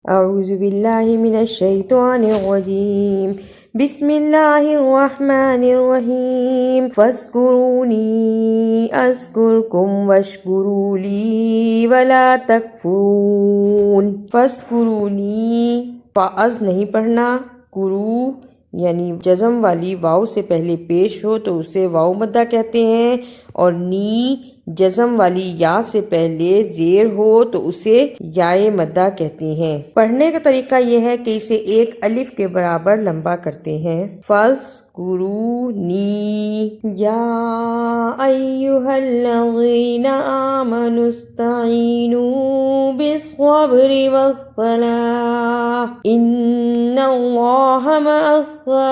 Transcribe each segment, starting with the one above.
اعوذ باللہ من الشیطان الرجیم بسم اللہ الرحمن الرحیم فاذکرونی اذکرکم واشکروا لی ولا تکفرون۔ فاذکرونی، فاز نہیں پڑھنا، کرو یعنی جزم والی واو سے پہلے پیش ہو تو اسے واو مدہ کہتے ہیں، اور نی جزم والی یا سے پہلے زیر ہو تو اسے یائے مدہ کہتے ہیں۔ پڑھنے کا طریقہ یہ ہے کہ اسے ایک الف کے برابر لمبا کرتے ہیں۔ فاذکرونی یا ایھا الذین آمنوا استعینوا بالصبر والصلاۃ ان اللہ مع الصابرین۔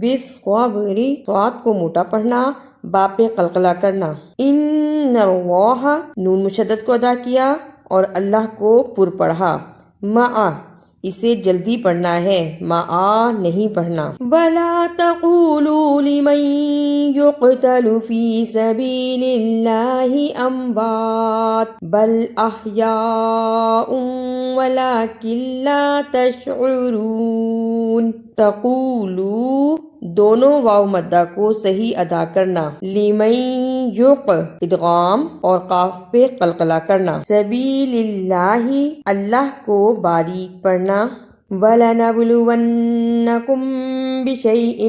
بالصبر، صاد کو موٹا پڑھنا، با پہ قلقلہ کرنا۔ ان اللہ، نون مشدد کو ادا کیا اور اللہ کو پر پڑھا۔ مع، اسے جلدی پڑھنا ہے، مع نہیں پڑھنا۔ وَلَا تَقُولُوا لِمَن يُقْتَلُ فِي سَبِيلِ اللَّهِ أَمْوَاتٌ بَلْ أَحْيَاءٌ وَلَٰكِن لَّا تَشْعُرُونَ۔ تقولو، دونوں واو مدہ کو صحیح ادا کرنا۔ لمن یق، ادغام اور قاف پہ قلقلہ کرنا۔ سبیل اللہ، اللہ کو باریک پڑھنا۔ وَلَنَبْلُوَنَّكُمْ بِشَيْءٍ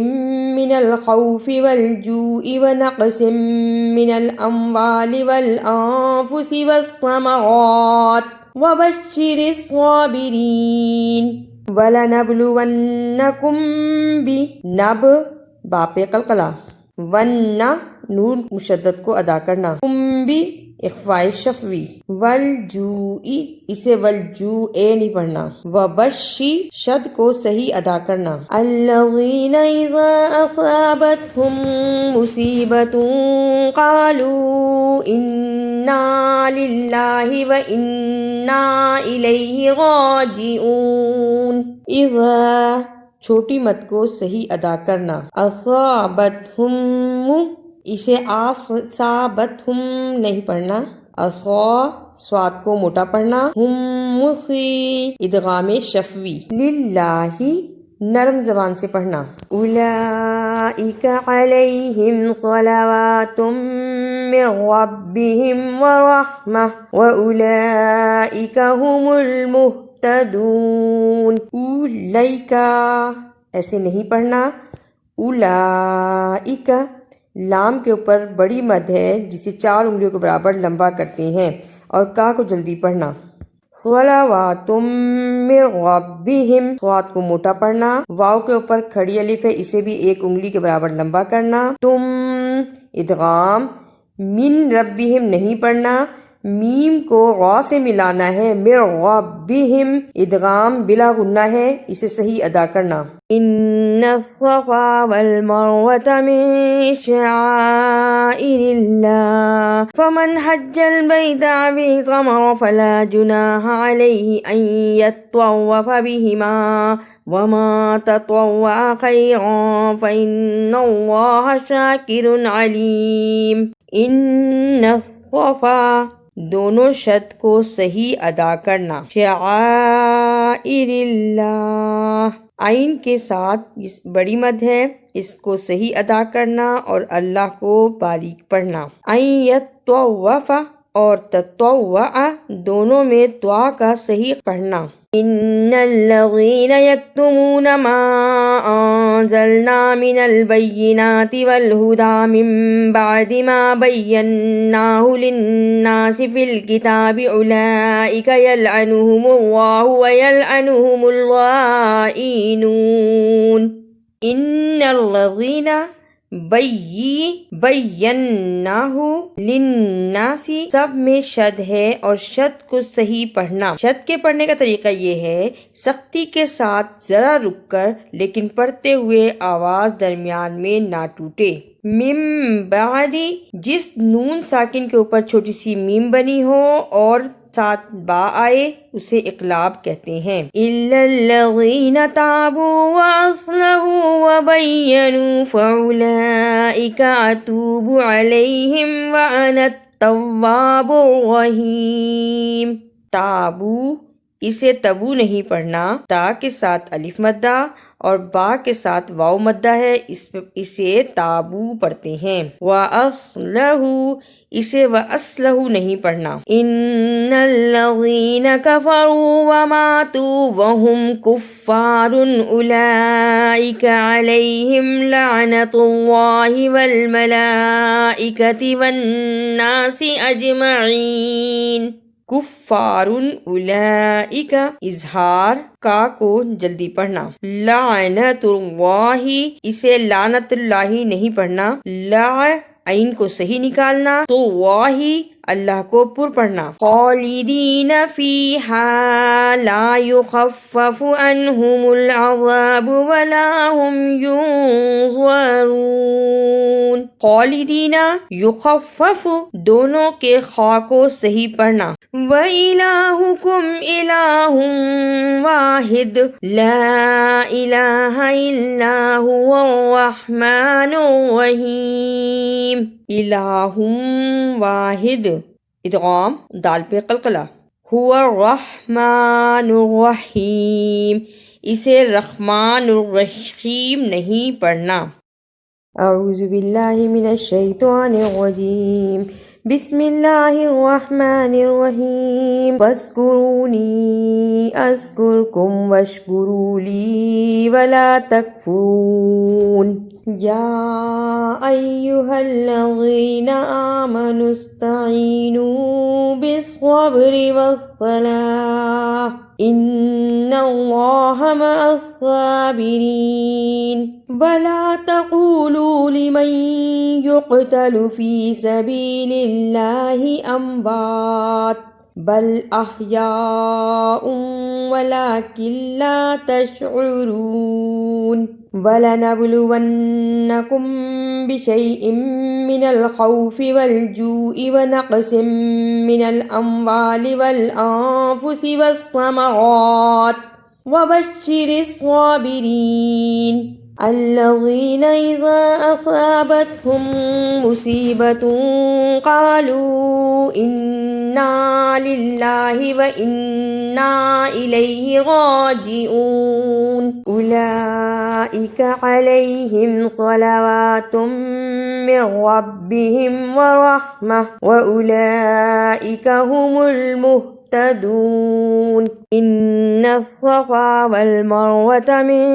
مِّنَ الْخَوْفِ وَالْجُوعِ وَنَقْصٍ مِّنَ الْأَمْوَالِ وَالْأَنفُسِ وَالثَّمَرَاتِ وَبَشِّرِ الصَّابِرِينَ۔ وَلَنَبْلُوَنَّكُمْ نب، با پہ قلقلہ، ون، نون مشدد کو ادا کرنا، کم بھی اخفاء شفوی، والجوئی، اسے والجوء نہیں پڑھنا، وبشی، شد کو صحیح ادا کرنا۔ الذین اذا اصابتهم مصیبۃ قالوا انا للہ وانا الیہ راجعون۔ اذا، چھوٹی مد کو صحیح ادا کرنا۔ اصابتہم، اسے اصابتہم نہیں پڑھنا، صاد کو موٹا پڑھنا، ہم ادغام شفوی۔ للہ، نرم زبان سے پڑھنا۔ اولئک علیہم صلوات من ربہم ورحمہ واولئک هم المہتدون۔ اولیکا، ایسے نہیں پڑھنا، اولئک، لام کے اوپر بڑی مد ہے جسے 4 انگلیوں کے برابر لمبا کرتے ہیں، اور کا کو جلدی پڑھنا۔ صلوات من ربہم، صاد کو موٹا پڑھنا، واو کے اوپر کھڑی الف ہے، اسے بھی 1 انگلی کے برابر لمبا کرنا۔ تم، ادغام، من ربہم نہیں پڑھنا، میم کو غا سے ملانا ہے، من ربہم، ادغام بلا غنہ ہے، اسے صحیح ادا کرنا۔ ان الصفا والمروۃ من شعائر اللہ فمن حج البیت او اعتمر فلا جناح علیہ ان یطوف بہما وما تطوع خیرا فإن اللہ شاکر علیم۔ ان الصفا، دونوں شد کو صحیح ادا کرنا۔ شعائر اللہ، عین کے ساتھ بڑی مد ہے، اس کو صحیح ادا کرنا اور اللہ کو باریک پڑھنا۔ ان یطوف اور تطوع، دونوں میں طوا کا صحیح پڑھنا۔ ان الذین یکتمون ما انزلنا من البینات والہدی من بعد ما بیناہ للناس فی الکتاب اولئک یلعنہم اللہ ویلعنہم اللائنون۔ ان الذین، بیناہ، للناس، سب میں شد ہے اور شد کو صحیح پڑھنا۔ شد کے پڑھنے کا طریقہ یہ ہے، سختی کے ساتھ ذرا رک کر لیکن پڑھتے ہوئے آواز درمیان میں نہ ٹوٹے۔ من بعد، جس نون ساکن کے اوپر چھوٹی سی میم بنی ہو اور ساتھ با آئے اسے اقلاب کہتے ہیں۔ الا الذین تابوا واصلحوا وبینوا فاولئک اتوب علیہم وانا التواب الرحیم۔ تابو، اسے تبو نہیں پڑھنا، تا کے ساتھ الف مدہ اور با کے ساتھ واو مدہ ہے، اسے تابو پڑھتے ہیں۔ وَأَصْلَهُ، اسے وَأَصْلَهُ نہیں پڑھنا۔ إِنَّ الَّذِينَ كَفَرُوا وَمَاتُوا وَهُمْ كُفَّارٌ أُولَئِكَ عَلَيْهِمْ لَعْنَةُ اللَّهِ وَالْمَلَائِكَةِ وَالنَّاسِ أَجْمَعِينَ۔ کفارن اولئک، اظہار کا کو جلدی پڑھنا۔ لعنت اللہ، اسے لعنت اللہ نہیں پڑھنا، عین کو صحیح نکالنا تو واہی اللہ کو پر پڑھنا۔ خالدین فیہا لا یخفف عنہم العذاب ولا هم ینظرون۔ خالدین یخفف، دونوں کے خا کو صحیح پڑھنا۔ وَإِلَٰهُكُمْ إِلَٰهٌ وَاحِدٌ لَا إِلَٰهَ إِلَّا هُوَ الرَّحْمَٰنُ الرَّحِيمُ۔ الہ واحد، ادغام دال پہ قلقلہ، هو الرحمن الرحیم، اسے رحمان الرحیم نہیں پڑھنا۔ اعوذ باللہ من الشیطان الرجیم، بسم اللہ الرحمن الرحیم۔ فاذکرونی اذکرکم واشکروا لی ولا تکفرون۔ یا ایہا الذین آمنوا استعینوا بالصبر والصلاۃ ان اللہ مع الصابرین۔ ولا تقولوا لمن يقتل في سبيل الله اموات بل احیاء ولكن لا تشعرون۔ وَلَنَبْلُوَنَّكُمْ بِشَيْءٍ مِّنَ الْخَوْفِ وَالْجُوعِ وَنَقْصٍ مِّنَ الْأَمْوَالِ وَالْأَنفُسِ وَالثَّمَرَاتِ وَبَشِّرِ الصَّابِرِينَ الَّذِينَ إِذَا أَصَابَتْهُم مُّصِيبَةٌ قَالُوا إِنَّا لِلَّهِ وَإِنَّا إِلَيْهِ رَاجِعُونَ۔ أُولَئِكَ عَلَيْهِمْ صَلَوَاتٌ مِّن رَّبِّهِمْ وَرَحْمَةٌ وَأُولَئِكَ هُمُ المهتدون۔ إن الصفا والمروة من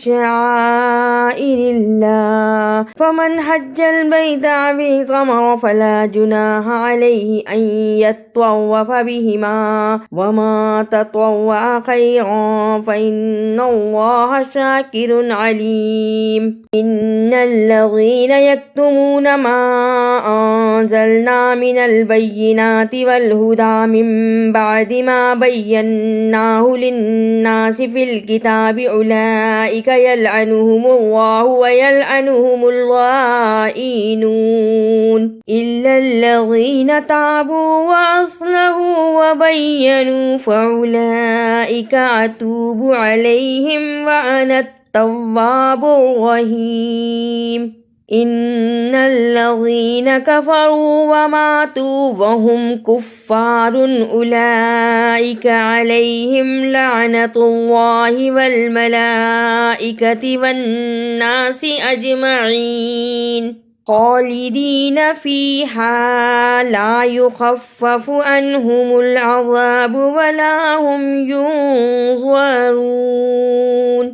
شعائر الله فمن حج البيت أو اعتمر فلا جناح عليه أن يطوف بهما وما تطوع خيرا فإن الله شاكر عليم۔ إن الذين يكتمون ما أنزلنا من البينات والهدى من بعد ما بيناه للناس في الكتاب أولئك يلعنهم الله ويلعنهم اللائنون إلا الذين تابوا وأصلحوا وبينوا فأولئك أتوب عليهم وأنا التواب الرحيم۔ إن الذين كفروا وماتوا وهم كفار أولئك عليهم لعنة الله والملائكة والناس أجمعين خالدين فيها لا يخفف عنهم العذاب ولا هم ينظرون۔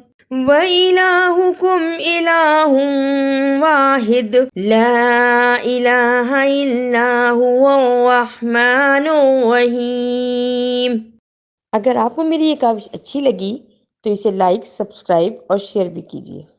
وَإِلَٰهُكُمْ إِلَٰهٌ وَاحِدٌ لَا إِلَٰهَ إِلَّا هُوَ الرَّحْمَٰنُ الرَّحِيمُ۔ اگر آپ کو میری یہ کاوش اچھی لگی تو اسے لائک، سبسکرائب اور شیئر بھی کیجیے۔